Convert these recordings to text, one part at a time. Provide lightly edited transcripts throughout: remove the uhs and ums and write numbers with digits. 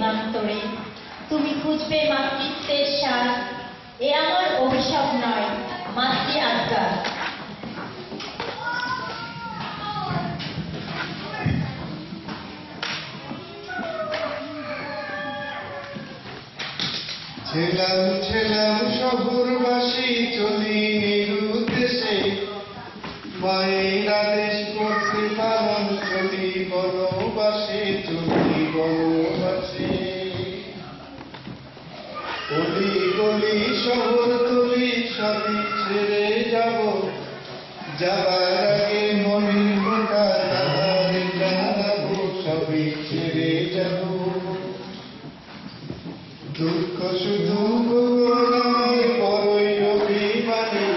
জন্মান্তরে তুমি খুঁজবে মাতৃত্বের স্বাদ। এ আমার অভিশাপ নয়, মাতৃ আজ্ঞা। ছেলাম ছেলাম শহরবাসী চলি নিরুদ্দেশে, মায়ের আদেশ করতে পালন চলি বনবাসে, চলি বনবাসে। গলি গলি শহর তলি সবই ছেড়ে যাব, যাবার আগে মনের কথা তাদের জানাবো, সবই ছেড়ে যাব। দুঃখ শুধু আমার বড়ই অভিমানী,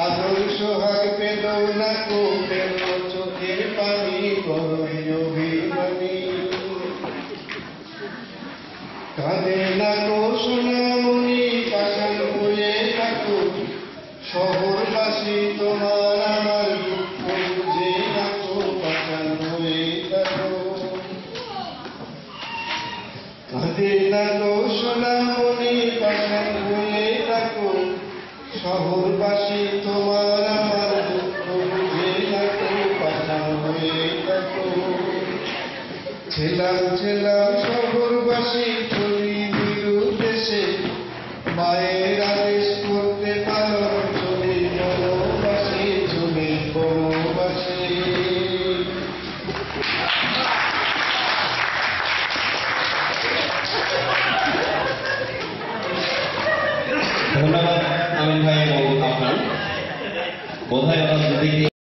আদর সোহাগ পেল না কো, পেল চোখের পানি, বড়ই অভিমানী। কাঁদে না কো সোনামণি, পাষাণ হয়ে থাকো, শহরবাসী তোমার আমার দুঃখ বুঝে থাকো, পাষাণ হয়ে থাকো। কাঁদে না গো সোনামণি, পাষাণ হয়ে থাকো, শহরবাসী তোমার আমার দুঃখ বুঝে থাকো, পাষাণ হয়ে থাকো। ছেলাম ছেলাম শহরবাসী চলি নিরুদ্দেশে, মায়ের আদেশ করতে পালন চলি বনবাসে, চলি বনবাসে। ধন্যবাদ আমিন ভাই এবং আপনার বোধহয়